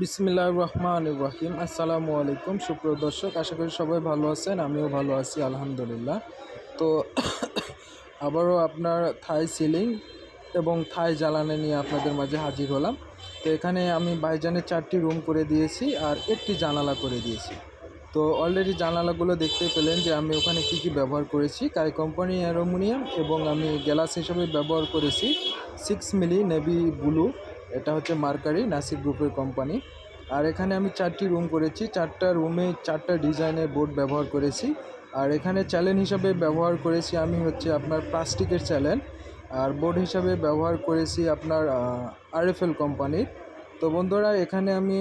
বিসমিল্লাহির রহমানির রহিম। আসসালামু আলাইকুম সুপ্রিয় দর্শক, আশা করি সবাই ভালো আছেন। আমিও ভালো আছি আলহামদুলিল্লাহ। তো আবারও আপনার থাই সিলিং এবং থাই জ্বালানি নিয়ে আপনাদের মাঝে হাজির হলাম। তো এখানে আমি ভাইজানের 4টি রুম করে দিয়েছি আর একটি জানালা করে দিয়েছি। তো অলরেডি জানালাগুলো দেখতে পেলেন যে আমি ওখানে কি ব্যবহার করেছি। কাই কোম্পানি অ্যালুমিনিয়াম এবং আমি গ্লাস হিসেবে ব্যবহার করেছি 6 মিলি নেভি ব্লু। এটা হচ্ছে মার্কারি নাসিক গ্রুপের কোম্পানি। আর এখানে আমি 4টি রুম করেছি, 4টা রুমে 4টা ডিজাইনের বোর্ড ব্যবহার করেছি। আর এখানে চ্যালেঞ্জ হিসাবে ব্যবহার করেছি আমি হচ্ছে আপনার প্লাস্টিকের চ্যালেঞ্জ, আর বোর্ড হিসাবে ব্যবহার করেছি আপনার আরএফএল কোম্পানির। তো বন্ধুরা, এখানে আমি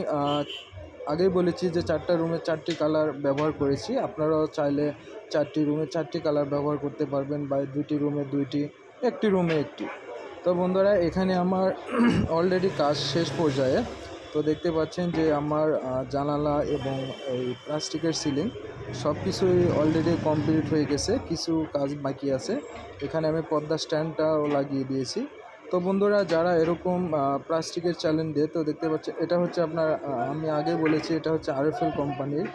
আগেই বলেছি যে 4টা রুমে 4টি কালার ব্যবহার করেছি। আপনারাও চাইলে 4টি রুমে 4টি কালার ব্যবহার করতে পারবেন, বা 2টি রুমে 2টি, একটি রুমে একটি। তো বন্ধুরা, এখানে আমার অলরেডি কাজ শেষ পর্যায়ে। তো দেখতে পাচ্ছেন যে আমার জানালা এবং এই প্লাস্টিকের সিলিং সব কিছুই অলরেডি কমপ্লিট হয়ে গেছে, কিছু কাজ বাকি আছে। এখানে আমি পর্দা স্ট্যান্ডটাও লাগিয়ে দিয়েছি। তো বন্ধুরা, যারা এরকম প্লাস্টিকের চ্যালেঞ্জ দেয়, তো দেখতে পাচ্ছেন এটা হচ্ছে আপনার আমি আগে বলেছি এটা হচ্ছে আরএফএল কোম্পানির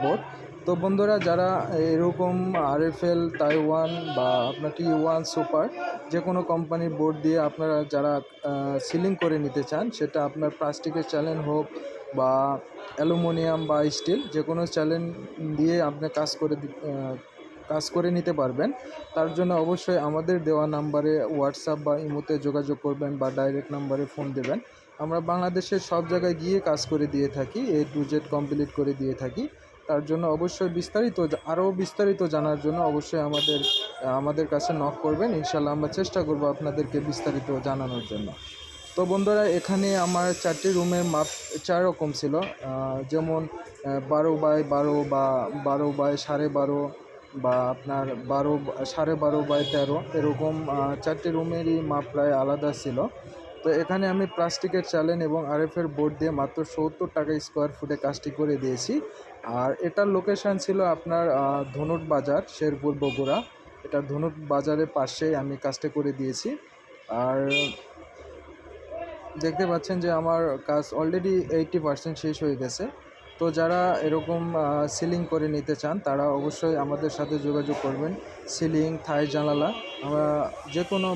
বোর্ড। তো বন্ধুরা, যারা এরকম আরএফএল, তাইওয়ান বা আপনার T1 সুপার যে কোনো কোম্পানির বোর্ড দিয়ে আপনারা যারা সিলিং করে নিতে চান, সেটা আপনার প্লাস্টিকের চ্যালেঞ্জ হোক বা অ্যালুমিনিয়াম বা স্টিল, যে কোনো চ্যালেঞ্জ দিয়ে আপনি কাজ করে নিতে পারবেন। তার জন্য অবশ্যই আমাদের দেওয়া নাম্বারে হোয়াটসঅ্যাপ বা ইমোতে যোগাযোগ করবেন বা ডাইরেক্ট নাম্বারে ফোন দেবেন। আমরা বাংলাদেশের সব জায়গায় গিয়ে কাজ করে দিয়ে থাকি, A to Z কমপ্লিট করে দিয়ে থাকি। তার জন্য অবশ্যই আরও বিস্তারিত জানার জন্য অবশ্যই আমাদের কাছে নক করবেন। ইনশাল্লাহ আমরা চেষ্টা করব আপনাদেরকে বিস্তারিত জানানোর জন্য। তো বন্ধুরা, এখানে আমার 4টি রুমের মাপ 4 রকম ছিল, যেমন 12x12 বা 12x12.5 বা আপনার 12.5x13 এরকম 4টি রুমেরই মাপ প্রায় আলাদা ছিল। তো এখানে আমি প্লাস্টিকের চ্যালেঞ্জ এবং আরএফের বোর্ড দিয়ে মাত্র 70 টাকা স্কোয়ার ফুটে কাজটি করে দিয়েছি। আর এটার লোকেশান ছিল আপনার ধনুট বাজার, শেরপুর, বগুড়া। এটা ধনুট বাজারের পাশেই আমি কাজটা করে দিয়েছি। আর দেখতে পাচ্ছেন যে আমার কাজ অলরেডি 80% শেষ হয়ে গেছে। তো যারা এরকম সিলিং করে নিতে চান, তারা অবশ্যই আমাদের সাথে যোগাযোগ করবেন। সিলিং, থাই জানালা আমরা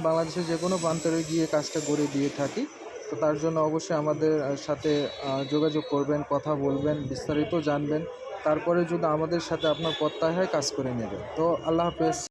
বাংলাদেশের যে কোনো প্রান্তরে গিয়ে কাজটা করে দিয়ে থাকি। তো তার জন্য অবশ্যই আমাদের সাথে যোগাযোগ করবেন, কথা বলবেন, বিস্তারিত জানবেন। তারপরে যদি আমাদের সাথে আপনার প্রত্যাশায় কাজ করে নেবেন। তো আল্লাহ হাফেজ।